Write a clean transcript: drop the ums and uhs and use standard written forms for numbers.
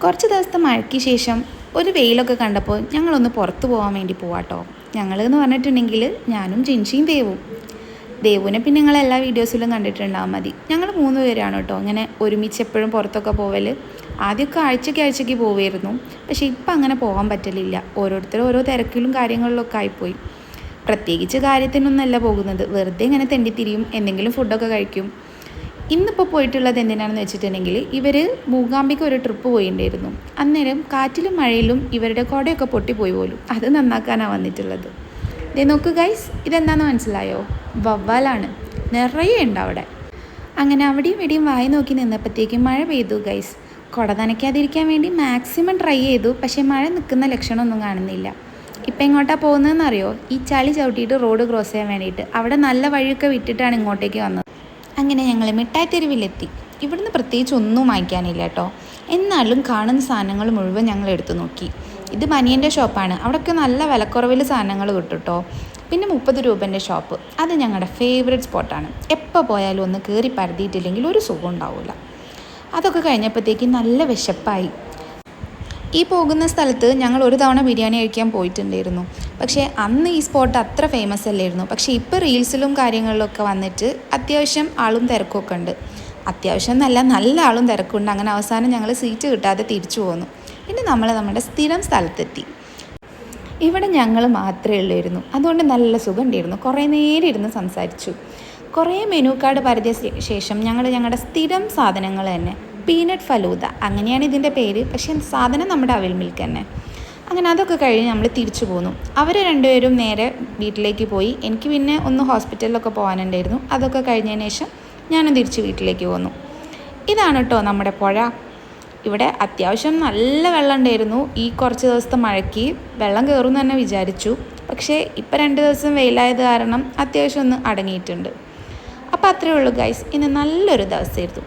കുറച്ച് ദിവസത്തെ മഴയ്ക്ക് ശേഷം ഒരു വെയിലൊക്കെ കണ്ടപ്പോൾ ഞങ്ങളൊന്ന് പുറത്ത് പോകാൻ വേണ്ടി പോവാട്ടോ. ഞങ്ങളെന്ന് പറഞ്ഞിട്ടുണ്ടെങ്കിൽ ഞാനും ജിൻഷിയും ദേവുവിനെ പിന്നെ നിങ്ങൾ എല്ലാ വീഡിയോസിലും കണ്ടിട്ടുണ്ടാകാൻ മതി. ഞങ്ങൾ 3 പേരാണ് കേട്ടോ ഇങ്ങനെ ഒരുമിച്ച് എപ്പോഴും പുറത്തൊക്കെ പോവൽ. ആദ്യമൊക്കെ ആഴ്ചയ്ക്ക് പോവുമായിരുന്നു, പക്ഷേ ഇപ്പം അങ്ങനെ പോകാൻ പറ്റലില്ല. ഓരോരുത്തരും ഓരോ തിരക്കിലും കാര്യങ്ങളിലൊക്കെ ആയിപ്പോയി. പ്രത്യേകിച്ച് കാര്യത്തിനൊന്നല്ല പോകുന്നത്, വെറുതെ ഇങ്ങനെ തെണ്ടിത്തിരിയും, എന്തെങ്കിലും ഫുഡൊക്കെ കഴിക്കും. ഇന്നിപ്പോൾ പോയിട്ടുള്ളത് എന്തിനാണെന്ന് വെച്ചിട്ടുണ്ടെങ്കിൽ ഇവർ മൂകാംബിക്ക് ഒരു ട്രിപ്പ് പോയിട്ടുണ്ടായിരുന്നു. അന്നേരം കാറ്റിലും മഴയിലും ഇവരുടെ കുടയൊക്കെ പൊട്ടിപ്പോയി പോലും. അത് നന്നാക്കാനാണ് വന്നിട്ടുള്ളത്. ഇതേ നോക്ക് ഗൈസ്, ഇതെന്താണെന്ന് മനസ്സിലായോ? വവ്വാലാണ്, നിറയെ ഉണ്ട് അവിടെ. അങ്ങനെ അവിടെയും ഇവിടെയും വായി നോക്കി നിന്നപ്പോഴത്തേക്കും മഴ പെയ്തു ഗൈസ്. കുട നനയ്ക്കാതിരിക്കാൻ വേണ്ടി മാക്സിമം ട്രൈ ചെയ്തു, പക്ഷേ മഴ നിൽക്കുന്ന ലക്ഷണമൊന്നും കാണുന്നില്ല. ഇപ്പം എങ്ങോട്ടാണ് പോകുന്നതെന്നറിയോ? ഈ ചളി ചവിട്ടിയിട്ട് റോഡ് ക്രോസ് ചെയ്യാൻ വേണ്ടിയിട്ട്. അവിടെ നല്ല വഴിയൊക്കെ വിട്ടിട്ടാണ് ഇങ്ങോട്ടേക്ക് വന്നത്. അങ്ങനെ ഞങ്ങൾ മിഠായി തെരുവിലെത്തി. ഇവിടുന്ന് പ്രത്യേകിച്ച് ഒന്നും വാങ്ങിക്കാനില്ല കേട്ടോ. എന്നാലും കാണുന്ന സാധനങ്ങൾ മുഴുവൻ ഞങ്ങൾ എടുത്തു നോക്കി. ഇത് ബനിയൻ്റെ ഷോപ്പാണ്, അവിടെയൊക്കെ നല്ല വിലക്കുറവിൽ സാധനങ്ങൾ കിട്ടും കേട്ടോ. പിന്നെ 30 രൂപേൻ്റെ ഷോപ്പ്, അത് ഞങ്ങളുടെ ഫേവറേറ്റ് സ്പോട്ടാണ്. എപ്പോൾ പോയാലും ഒന്ന് കയറി പരതിയിട്ടില്ലെങ്കിൽ ഒരു സുഖം ഉണ്ടാവില്ല. അതൊക്കെ കഴിഞ്ഞപ്പോഴത്തേക്ക് നല്ല വിശപ്പായി. ഈ പോകുന്ന സ്ഥലത്ത് ഞങ്ങൾ ഒരു തവണ ബിരിയാണി കഴിക്കാൻ പോയിട്ടുണ്ടായിരുന്നു. പക്ഷേ അന്ന് ഈ സ്പോട്ട് അത്ര ഫേമസ് അല്ലായിരുന്നു. പക്ഷേ ഇപ്പോൾ റീൽസിലും കാര്യങ്ങളിലൊക്കെ വന്നിട്ട് അത്യാവശ്യം ആളും തിരക്കൊക്കെ ഉണ്ട്. അത്യാവശ്യം നല്ല ആളും തിരക്കുണ്ട്. അങ്ങനെ അവസാനം ഞങ്ങൾ സീറ്റ് കിട്ടാതെ തിരിച്ചു പോന്നു. പിന്നെ നമ്മൾ നമ്മുടെ സ്ഥിരം സ്ഥലത്തെത്തി. ഇവിടെ ഞങ്ങൾ മാത്രമേ ഉള്ളായിരുന്നു, അതുകൊണ്ട് നല്ല സുഖം ഉണ്ടായിരുന്നു. കുറേ നേരം ഇരുന്ന് സംസാരിച്ചു. കുറേ മെനു കാർഡ് പരതിയ ശേഷം ഞങ്ങൾ ഞങ്ങളുടെ സ്ഥിരം സാധനങ്ങൾ തന്നെ, പീനട്ട് ഫലൂദ അങ്ങനെയാണ് ഇതിൻ്റെ പേര്, പക്ഷേ സാധനം നമ്മുടെ അവിൽ മിൽക്ക് തന്നെ. അങ്ങനെ അതൊക്കെ കഴിഞ്ഞ് നമ്മൾ തിരിച്ചു പോന്നു. അവർ രണ്ടുപേരും നേരെ വീട്ടിലേക്ക് പോയി. എനിക്ക് പിന്നെ ഒന്ന് ഹോസ്പിറ്റലിലൊക്കെ പോകാനുണ്ടായിരുന്നു. അതൊക്കെ കഴിഞ്ഞതിന് ശേഷം ഞാനും തിരിച്ച് വീട്ടിലേക്ക് പോന്നു. ഇതാണ് കേട്ടോ നമ്മുടെ പുഴ. ഇവിടെ അത്യാവശ്യം നല്ല വെള്ളം ഉണ്ടായിരുന്നു. ഈ കുറച്ച് ദിവസത്തെ മഴയ്ക്ക് വെള്ളം കയറുമെന്ന് തന്നെ വിചാരിച്ചു. പക്ഷേ ഇപ്പം 2 ദിവസം വെയിലായത് കാരണം അത്യാവശ്യം ഒന്ന് അടങ്ങിയിട്ടുണ്ട്. അപ്പോൾ അത്രയേ ഉള്ളൂ ഗൈസ്. ഇന്ന് നല്ലൊരു ദിവസമായിരുന്നു.